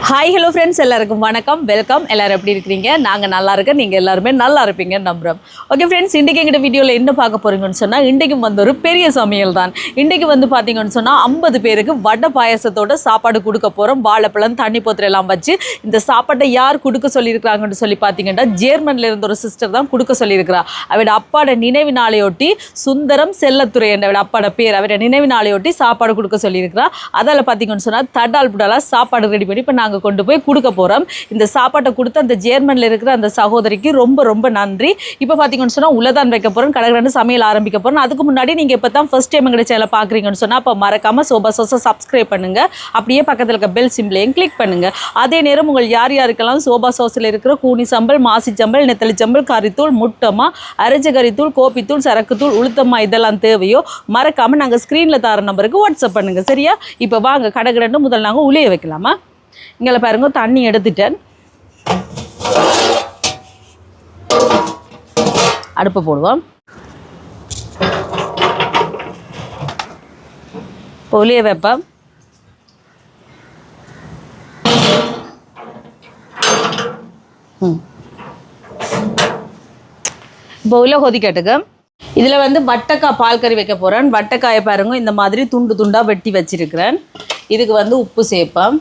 Hi hello friends, எல்லாருக்கும் வணக்கம், welcome. எல்லோரும் எப்படி இருக்கிறீங்க? நாங்கள் நல்லா இருக்கோம், நீங்கள் எல்லாருமே நல்லா இருப்பீங்கன்னு நம்புகிறோம். ஓகே ஃப்ரெண்ட்ஸ், இன்றைக்கி எங்கிட்ட வீடியோவில் என்ன பார்க்க போகிறீங்கன்னு சொன்னால், இன்றைக்கும் ஒரு பெரிய சமையல் தான். இன்றைக்கு பார்த்தீங்கன்னு சொன்னால் 50 பேருக்கு வடை பாயசத்தோட சாப்பாடு கொடுக்க போகிறோம். வாழைப்பழம், தண்ணி போத்திரெல்லாம் வச்சு இந்த சாப்பாட்டை யார் கொடுக்க சொல்லியிருக்கிறாங்கன்னு சொல்லி பார்த்தீங்கன்னா, ஜேர்மனில் இருந்த ஒரு சிஸ்டர் தான் கொடுக்க சொல்லியிருக்கிறா. அவரோட அப்பாட நினைவு நாளையொட்டி சுந்தரம் செல்லத்துறை என்ற அப்பாட பேர், அவரோட நினைவு நாளையொட்டி சாப்பாடு கொடுக்க சொல்லியிருக்கிறா. அதில் பார்த்தீங்கன்னு சொன்னால் தடால் புடாலாக சாப்பாடு ரெடி பண்ணி இப்போ நாங்கள் கொண்டு போய் கொடுக்க போகிறோம். இந்த சாப்பாட்டை கொடுத்து அந்த ஜேர்மனில் இருக்கிற அந்த சகோதரிக்கு ரொம்ப ரொம்ப நன்றி. இப்போ பார்த்தீங்கன்னு சொன்னால் உள்ளதான் வைக்க போகிறோம், கடற்கரை சமையல் ஆரம்பிக்க போகிறோம். அதுக்கு முன்னாடி நீங்கள் இப்போ தான் ஃபர்ஸ்ட் டைம் எங்களை சேனலை பார்க்குறீங்கன்னு சொன்னால் அப்போ மறக்காமல் சோபா சோஸை சப்ஸ்கிரைப் பண்ணுங்கள். அப்படியே பக்கத்தில் இருக்க பெல் சிம்பிளையும் கிளிக் பண்ணுங்கள். அதே நேரம் உங்கள் யார் யாருக்கெல்லாம் சோபா சோஸில் இருக்கிற கூனி சம்பல், மாசி சம்பல், நெத்தலி சம்பல், கறித்தூள், முட்டமா, அரைச்ச கறித்தூள், கோப்பித்தூள், சரக்குத்தூள், உளுத்தம்மா இதெல்லாம் தேவையோ மறக்காமல் நாங்கள் ஸ்க்ரீனில் தர நம்பருக்கு வாட்ஸ்அப் பண்ணுங்கள். சரியா? இப்போ வாங்க கடற்கரை முதல் நாங்கள் உளிய வைக்கலாமா? இங்கே பாருங்க, தண்ணி எடுத்துட்டேன். அடுப்பை போடுவோம். இப்போ உளிய வைப்போம். இப்போ உள்ள கொதிக்கட்டுக்கு. இதில் வட்டைக்காய் பால் கறி வைக்க போகிறேன். வட்டைக்காயை பாருங்க, இந்த மாதிரி துண்டு துண்டாக வெட்டி வச்சிருக்கிறேன். இதுக்கு உப்பு சேர்ப்பேன்.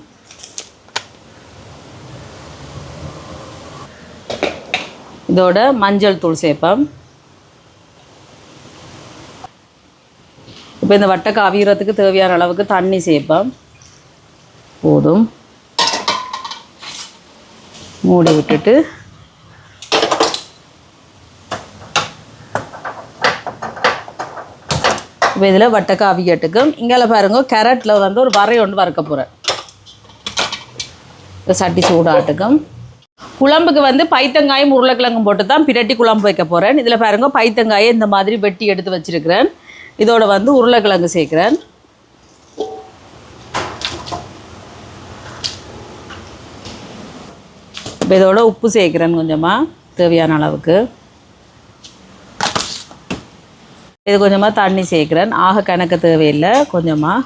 இதோட மஞ்சள் தூள் சேர்ப்பேன். இப்போ இந்த வட்டைக்காய் அவியறதுக்கு தேவையான அளவுக்கு தண்ணி சேர்ப்பேன். போதும். மூடி விட்டுட்டு இப்போ இதில் வட்டைக்காய் அவியட்டுக்கும். இங்கே பாருங்க, கேரட்டில் ஒரு வரை ஒன்று வறுக்க போகிறேன். இப்போ சட்டி சூடாட்டுக்கும். குழம்புக்கு பைத்தங்காயும் உருளைக்கிழங்கும் போட்டு தான் பிரட்டி குழம்பு வைக்க போகிறேன். இதில் பாருங்க, பைத்தங்காயை இந்த மாதிரி வெட்டி எடுத்து வச்சுருக்கிறேன். இதோட உருளைக்கிழங்கு சேர்க்குறேன். இப்போ இதோட உப்பு சேர்க்குறேன் கொஞ்சமாக, தேவையான அளவுக்கு. இது கொஞ்சமாக தண்ணி சேர்க்குறேன். ஆக கணக்கு தேவையில்லை, கொஞ்சமாக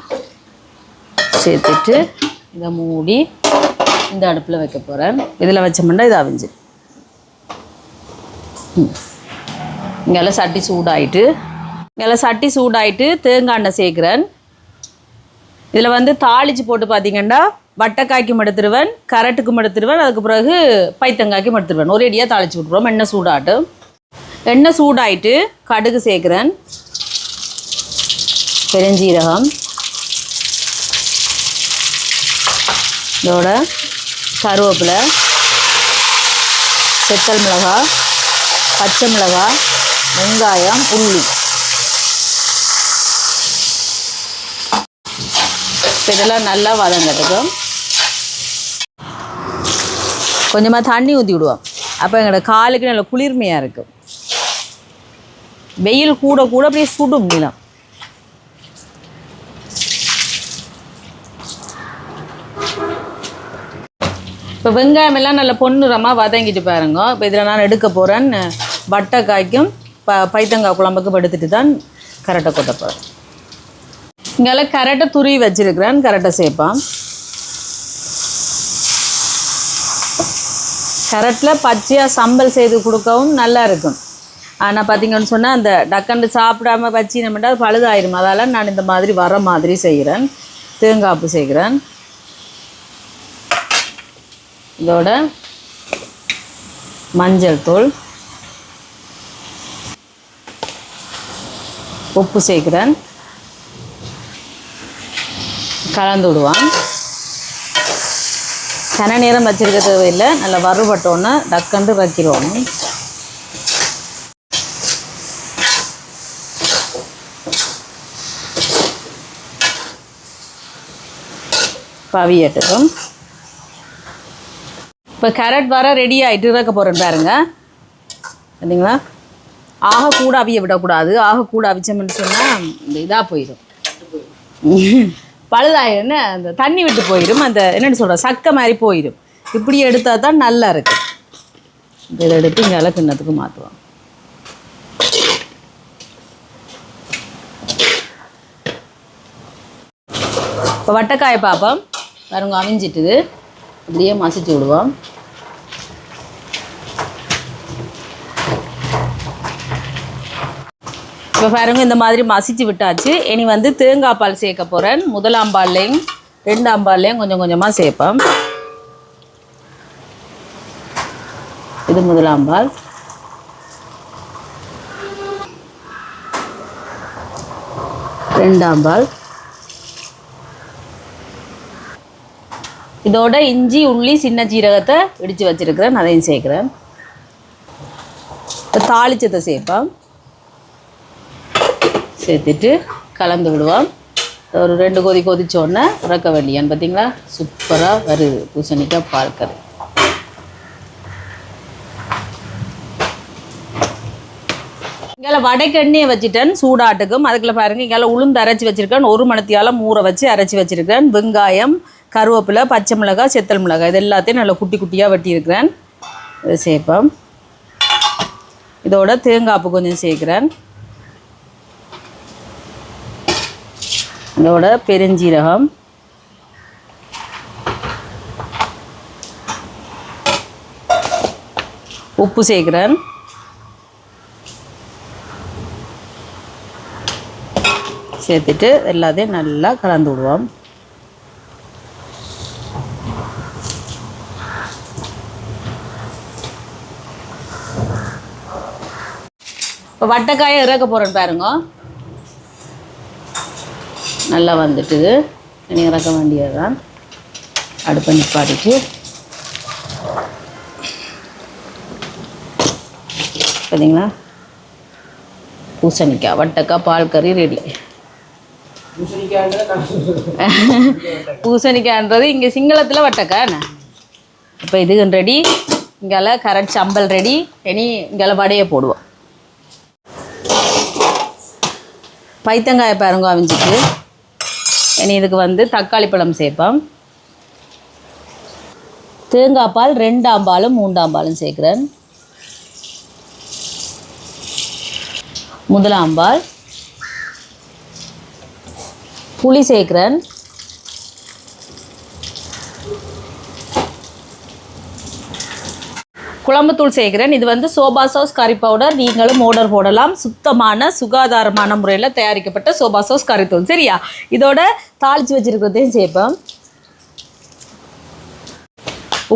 சேர்த்துட்டு இதை மூடி இந்த அடுப்பில் வைக்க போகிறேன். இதில் வச்சோம்னா இது அவிஞ்சு. இங்கெல்லாம் சட்டி சூடாயிட்டு தேங்காய் எண்ணெய் சேர்க்குறேன். இதில் தாளித்து போட்டு பார்த்தீங்கன்னா வட்டைக்காய்க்கும் எடுத்துருவேன், கரட்டுக்கும் எடுத்துருவேன், அதுக்கு பிறகு பைத்தங்காய்க்கும் எடுத்துருவேன். ஒரேடியாக தாளித்து விட்ருவோம். எண்ணெய் சூடாயிட்டு கடுகு சேர்க்குறேன், பெருஞ்சீரகம், இதோட கருவேப்பிலை, செத்தல் மிளகாய், பச்சை மிளகாய், வெங்காயம், உள்ளி. இதெல்லாம் நல்லா வதங்கட்டும். கொஞ்சமாக தண்ணி ஊற்றி விடுவோம். அப்போ எங்களோட காலுக்கு நல்ல குளிர்மையாக இருக்கும். வெயில் கூட கூட அப்படியே சுடும் நிலம். இப்போ வெங்காயம் எல்லாம் நல்ல பொன்னிறமாக வதங்கிட்டு பாருங்க. இப்போ இதில் நான் எடுக்க போகிறேன் வட்டைக்காய்க்கும் பைத்தங்காய் குழம்புக்கும் எடுத்துட்டு தான் கரட்டை கொட்ட போகிறேன். இங்கெல்லாம் கரட்டை துருவி வச்சுருக்கிறேன். கரட்டை சேர்ப்பேன். கரட்டில் பச்சையாக சம்பல் செய்து கொடுக்கவும் நல்லா இருக்கும். ஆனால் பார்த்திங்கன்னு சொன்னால் அந்த டக்கண்டு சாப்பிடாமல் வச்சு நம்மகிட்ட பழுதாயிரும். அதால் நான் இந்த மாதிரி வர மாதிரி செய்கிறேன். தேங்காய்ப்பு செய்கிறேன். இதோட மஞ்சள் தூள், உப்பு சேர்க்குறேன். கலந்து விடுவான். கன நேரம் வச்சுருக்க தேவையில்லை. நல்லா வறுபட்டோன்னு டக்கண்டு வைக்கிறோம். பவியட்டுக்கும். இப்போ கேரட் வர ரெடி ஆகிட்டு இருக்க போகிறேன் பாருங்க. சரிங்களா? ஆக கூட அவிய விடக்கூடாது. ஆக கூட அவிச்சோம்னு சொன்னால் இந்த இதாக போயிடும், பழுதாயிடுன்னு அந்த தண்ணி விட்டு போயிடும். அந்த என்னென்னு சொல்கிற சக்கை மாதிரி போயிடும். இப்படி எடுத்தால் தான் நல்லா இருக்குது. இதை எடுத்து இங்கே கிண்ணத்துக்கு மாற்றுவோம். இப்போ வட்டைக்காயை பார்ப்போம். பாருங்க அவிஞ்சிட்டுது. இப்படியே மசிச்சு விடுவோம். இப்போ பாருங்க இந்த மாதிரி மசிச்சு விட்டாச்சு. இனி வந்து தேங்காய் பால் சேர்க்க போகிறேன். முதலாம் பால்லையும் ரெண்டாம் பால்லையும் கொஞ்சம் கொஞ்சமாக சேர்ப்பேன். இது முதலாம் பால். ரெண்டாம் பால். இதோட இஞ்சி உள்ளி சின்ன சீரகத்தை இடித்து வச்சுருக்கிறேன், அதையும் சேர்க்குறேன். தாளிச்சத்தை சேர்ப்பேன். சேர்த்துட்டு கலந்து விடுவோம். ஒரு 2 கொதி கொதிச்சோடனே இறக்க வேண்டியான்னு பார்த்தீங்களா, சூப்பராக வருது பூசணிக்காய் பால் கறி. இங்கே வடைக்கண்ணியை வச்சுட்டேன் சூடாட்டுக்கும். அதுக்குள்ள பாருங்கள் இங்கே உளுந்து அரைச்சி வச்சுருக்கேன். 1 மணித்தியால் ஊற வச்சு அரைச்சி வச்சுருக்கேன். வெங்காயம், கருவேப்பிலை, பச்சை மிளகாய், செத்தல் மிளகாய் இது எல்லாத்தையும் நல்லா குட்டி குட்டியாக வெட்டியிருக்கிறேன். இதை சேர்ப்பேன். இதோட தேங்காய்ப்பு கொஞ்சம் சேர்க்குறேன். இதோட பெருஞ்சீரகம், உப்பு சேர்க்குறேன். சேர்த்துட்டு எல்லாத்தையும் நல்லா கலந்து விடுவோம். இப்போ வட்டைக்காயை இறக்க போகிறேன்னு பாருங்க. நல்லா வந்துட்டுது. இனி இறக்க வேண்டியது தான். அடுப்பை நிப்பாட்டிட்டு பார்த்தீங்களா பூசணிக்காய் வட்டைக்காய் பால் கறி ரெடி. பூசணிக்காய்ன்றது இங்கே சிங்களத்தில் வட்டைக்காய் என்ன. இப்போ இது ரெடி. இங்கால கரட் சம்பல் ரெடி. இனி இங்கால வடையை போடுவோம். பைத்தங்காயை பாருங்க அவிஞ்சிட்டு. இனி இதுக்கு வந்து தக்காளி பழம் சேர்ப்போம். தேங்காய் பால் 2ஆம் பாலும் 3ஆம் பாலும் சேர்க்குறேன். முதலாம் பால். புளி சேர்க்குறேன். குழம்புத்தூள் சேர்க்குறேன். இது வந்து சோபா சாஸ் கறி பவுடர். நீங்களும் ஆர்டர் போடலாம். சுத்தமான சுகாதாரமான முறையில் தயாரிக்கப்பட்ட சோபா சாஸ் கறித்தூள். சரியா? இதோட தாளித்து வச்சுருக்கிறதையும் சேர்ப்பேன்.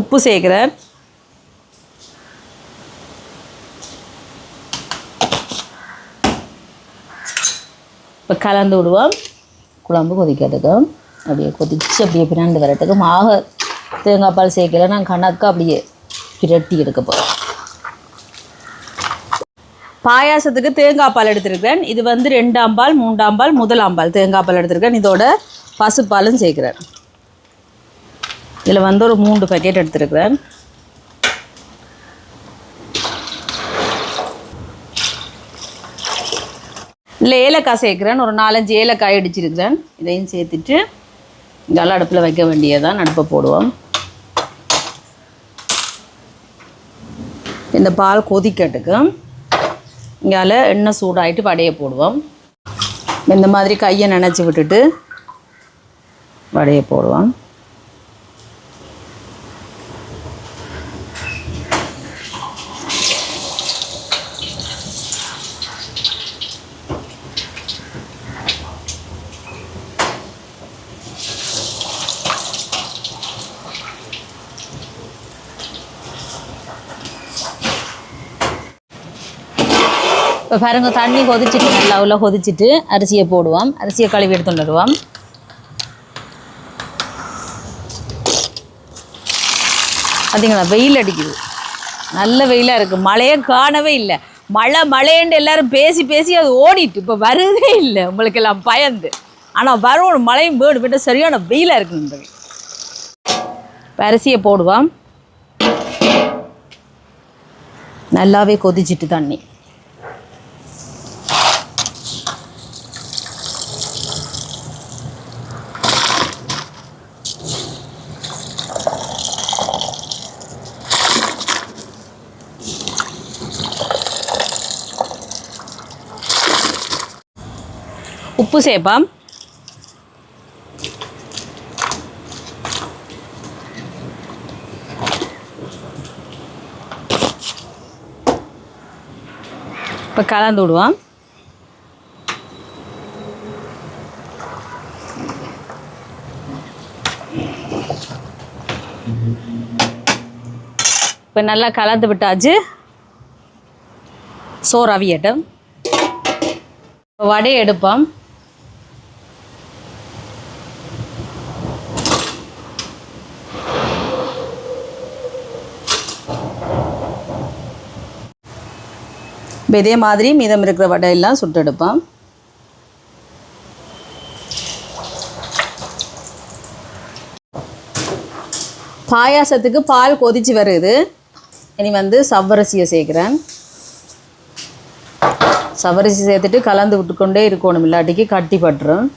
உப்பு சேர்க்குறேன். இப்போ கலந்து விடுவோம். குழம்பு கொதிக்கிறதுக்கும் அப்படியே கொதிச்சு அப்படியே பின்னாண்டு வரட்டுக்கும். தேங்காய் பால் சேர்க்கல நான் கணக்காக அப்படியே பிரட்டி எடுக்க போகிறேன். பாயாசத்துக்கு தேங்காய் பால் எடுத்துருக்கிறேன். இது வந்து 2ஆம் பால் 3ஆம் பால் முதலாம் பால் தேங்காய் பால் எடுத்துருக்கேன். இதோட பசுப்பாலும் சேர்க்குறேன். இதில் வந்து ஒரு 3 பேக்கெட் எடுத்துருக்கிறேன். இல்லை ஏலக்காய் சேர்க்குறேன். ஒரு 4-5 ஏலக்காய் அடிச்சிருக்கிறேன். இதையும் சேர்த்துட்டு இங்கால அடுப்பில் வைக்க வேண்டியதான். அடுப்பை போடுவோம். இந்த பால் கொதிக்கட்டுக்கு இங்கால எண்ணெய் சூடாகிட்டு வடையை போடுவோம். இந்த மாதிரி கையை நனைச்சி விட்டுட்டு வடையை போடுவோம். இப்போ பாருங்க தண்ணி கொதிச்சுட்டு நல்லா உள்ள கொதிச்சுட்டு அரிசியை போடுவோம். அரிசியை கழுவி எடுத்து வந்துடுவோம். பார்த்தீங்களா வெயில் அடிக்குது. நல்ல வெயிலாக இருக்குது. மழையே காணவே இல்லை. மழைன்னு எல்லாரும் பேசி பேசி அது ஓடிட்டு இப்போ வருதே இல்லை. உங்களுக்கு எல்லாம் பயந்து. ஆனால் வரணும் மழையும் வேணும். விட்டு சரியான வெயிலாக இருக்குன்றது. இப்போ அரிசியை போடுவோம். நல்லாவே கொதிச்சுட்டு தண்ணி. உப்பு சேர்ப்போம். இப்போ கலந்து விடுவோம். இப்போ நல்லா கலந்து விட்டாச்சு. சோறு அவியட்டும். வடையை எடுப்போம். இதே மாதிரி மீதம் இருக்கிற வடையெல்லாம் சுட்டு எடுப்போம். பாயாசத்துக்கு பால் கொதிச்சு வருது. இனி வந்து சவ்வரிசியை சேர்க்குறேன். சவ்வரிசி சேர்த்துட்டு கலந்து விட்டுக்கொண்டே இருக்கணும், இல்லாட்டிக்கு கட்டி பட்டுரும்.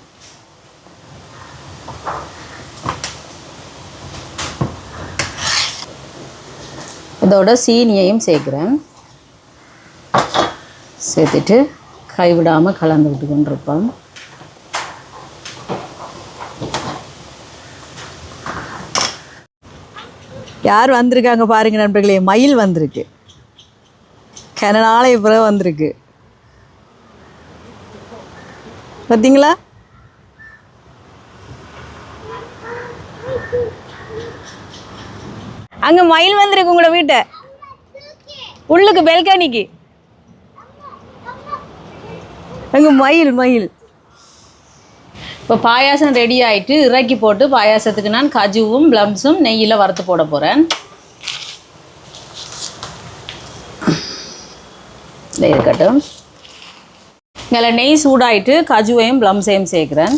இதோட சீனியையும் சேர்க்குறேன். சேர்த்துட்டு கைவிடாமல் கலந்து விட்டு கொண்டிருப்போம். யார் வந்திருக்காங்க பாருங்க நண்பர்களே, மயில் வந்திருக்கு. கனநாளை பிறகு வந்திருக்கு பார்த்தீங்களா? அங்கே மயில் வந்திருக்கு உங்களோட வீட்டை உள்ளுக்கு பெல்கனிக்கு. அங்கே மயில் மயில். இப்போ பாயாசம் ரெடி ஆகிட்டு இறக்கி போட்டு பாயாசத்துக்கு நான் கஜுவும் ப்ளம்ஸும் நெய்யில் வறுத்து போட போகிறேன். இருக்கட்டும். இதில் நெய் சூடாயிட்டு கஜுவையும் ப்ளம்ஸையும் சேர்க்குறேன்.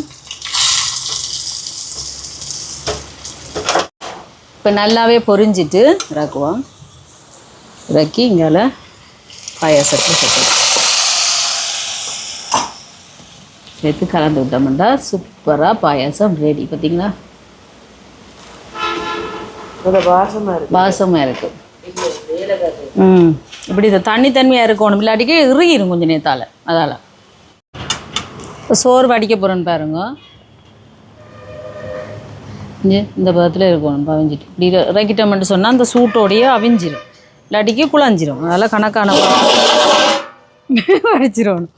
இப்போ நல்லாவே பொரிஞ்சிட்டு இறக்குவோம். இறக்கி இங்கே பாயாசத்தை சேர்த்து கலந்து விட்டோம்னா சூப்பராக பாயாசம் ரெடி. பார்த்தீங்களா? வாசமாக இருக்குது. இப்படி இந்த தண்ணியாக இருக்கணும், இல்லாட்டிக்கு இறுகிடும் கொஞ்சம் நேரத்தால். அதால் இப்போ சோறு வடிக்க போகிறேன்னு பாருங்க. இந்த பதத்தில் இருக்கணும். பவிஞ்சிட்டு இப்படி இறக்கிட்டோம்னு சொன்னால் அந்த சூட்டோடையே அவிஞ்சிடும், இல்லாட்டிக்கு குழஞ்சிரும். அதெல்லாம் கணக்கான வடிச்சிடணும்.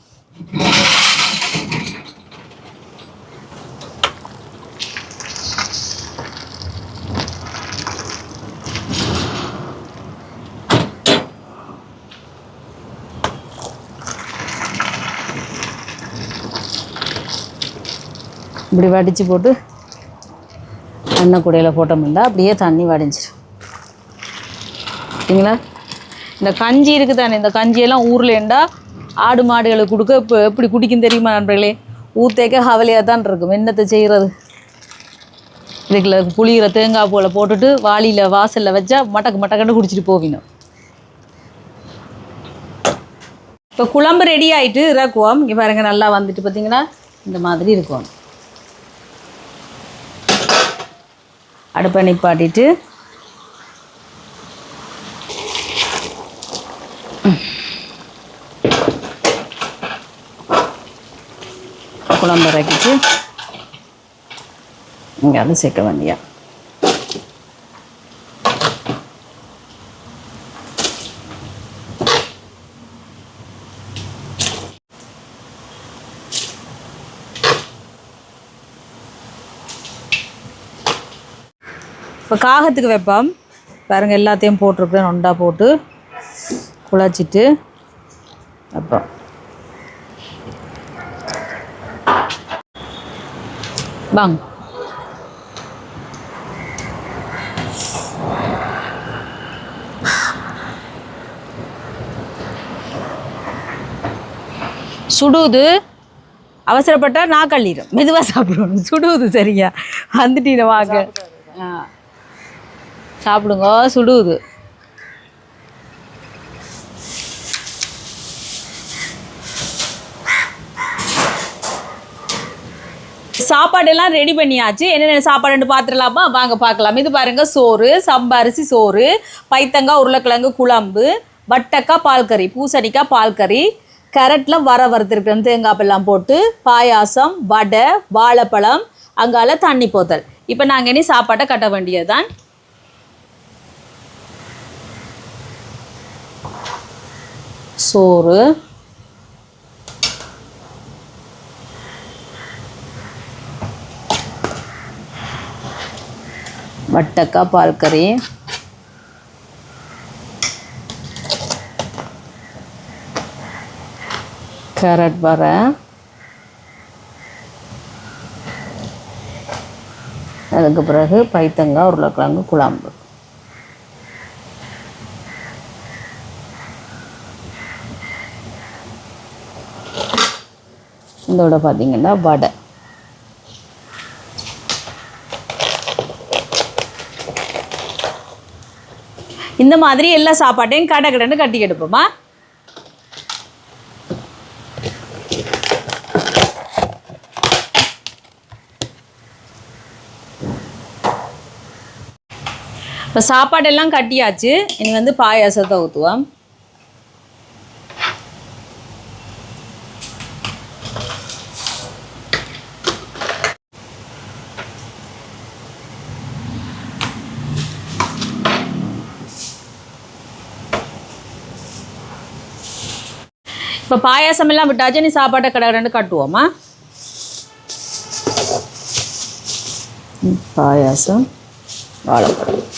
இப்படி வடித்து போட்டு எண்ணெய் கூடையில் போட்டோம்னா அப்படியே தண்ணி வடிஞ்சிடும். சரிங்களா? இந்த கஞ்சி இருக்குது தானே, இந்த கஞ்சியெல்லாம் ஊரில் ஏண்டா ஆடு மாடுகளுக்கு கொடுக்க இப்போ எப்படி குடிக்கும் தெரியுமா நண்பர்களே? ஊற்றேக்க ஹவலியாக தான் இருக்கும். என்னத்தை செய்கிறது? இதுக்குள்ள புளிகிற தேங்காய் போல் போட்டுட்டு வாளியில் வாசலில் வச்சா மட்டக்கண்டு குடிச்சிட்டு போவினோம். இப்போ குழம்பு ரெடி ஆகிட்டு இறக்குவோம். இங்கே பாருங்க, நல்லா வந்துட்டு பார்த்தீங்கன்னா இந்த மாதிரி இருக்கும். அடுப்பை நிப்பாட்டிட்டு குழம்பு இறக்கிட்டு இங்கே அதை சேர்க்க வேண்டியா. இப்போ காகத்துக்கு வைப்போம் பாருங்கள். எல்லாத்தையும் போட்டிருக்கேன். ஒண்டா போட்டு குழச்சிட்டு வைப்போம். வாங்க. சுடுது. அவசரப்பட்டால் நாக்கள்ளிடும். மெதுவாக சாப்பிடணும். சுடுவது சரியா வந்துட்டீங்க வாங்க. சாப்பிடுங்க. சுடுது. சாப்பாடெல்லாம் ரெடி பண்ணியாச்சு. என்னென்ன சாப்பாடுன்னு பார்த்துடலாமா? வாங்க பார்க்கலாம். இது பாருங்க, சோறு, சம்பரிசி சோறு, பைத்தங்காய் உருளைக்கிழங்கு குழம்பு, வட்டக்காய் பால் கறி, பூசணிக்காய் பால் கறி, கேரட்டில் வறுத்துருக்கேன் தேங்காய்ப்பெல்லாம் போட்டு, பாயாசம், வடை, வாழைப்பழம், அங்கால தண்ணி போத்தல். இப்போ நாங்கள் இனி சாப்பாட்டை கட்ட வேண்டியதுதான். சோறு, வட்டக்காய் பால் கறி, கேரட் வரை, அதுக்கு பிறகு பைத்தங்காய் உருளைக்கிழங்கு குழம்பு. இதோட பார்த்தீங்கன்னா வடை. இந்த மாதிரி எல்லா சாப்பாட்டையும் கடை கடைன்னு கட்டி எடுப்போமா. இப்போ சாப்பாடெல்லாம் கட்டியாச்சு. இனி வந்து பாயாசத்தை ஊற்றுவோம். இப்போ பாயாசம் எல்லாம் விட்டாச்சு. நீ சாப்பாட்டை கடை ரெண்டு கட்டுவோமா. பாயாசம், வாழைப்பழம்.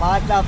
Mata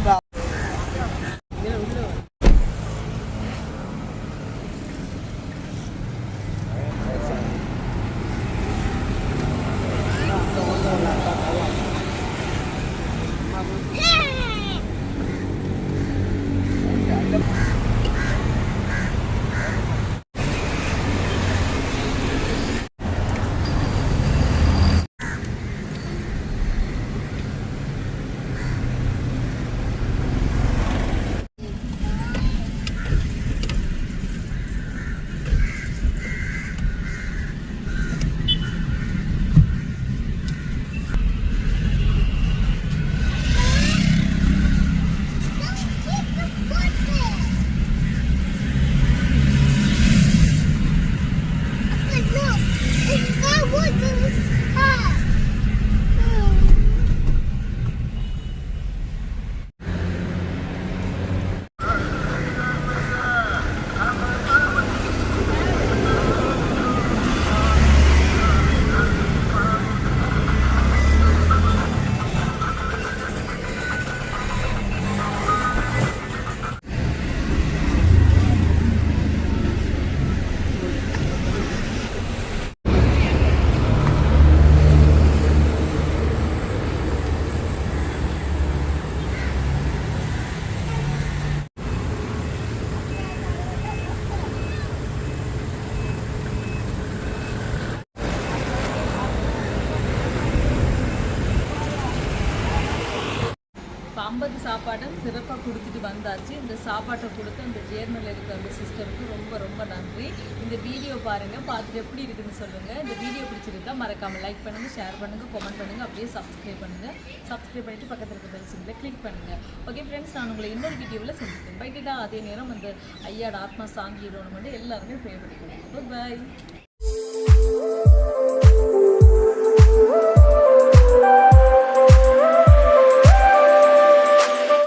50 சாப்பாடும் சிறப்பாக கொடுத்துட்டு வந்தாச்சு. இந்த சாப்பாட்டை கொடுத்து அந்த ஜேர்னலில் இருக்கிற அந்த சிஸ்டருக்கு ரொம்ப ரொம்ப நன்றி. இந்த வீடியோ பாருங்கள், பார்த்துட்டு எப்படி இருக்குதுன்னு சொல்லுங்கள். இந்த வீடியோ பிடிச்சிருந்தா மறக்காமல் லைக் பண்ணுங்கள், ஷேர் பண்ணுங்கள், கமெண்ட் பண்ணுங்கள், அப்படியே சப்ஸ்கிரைப் பண்ணுங்கள். சப்ஸ்கிரைப் பண்ணிவிட்டு பக்கத்தில் இருக்க பெல் சிம்பிளை கிளிக் பண்ணுங்கள். ஓகே ஃப்ரெண்ட்ஸ், நான் உங்களை இன்னொரு வீடியோவில் சந்திக்கிறேன். பைட்டா அதே நேரம் அந்த ஐயாட ஆத்மா சாங்கி ஹீரோன்னு மட்டும் எல்லாருமே ப்ரே பண்ணிக்கணும். பாய்.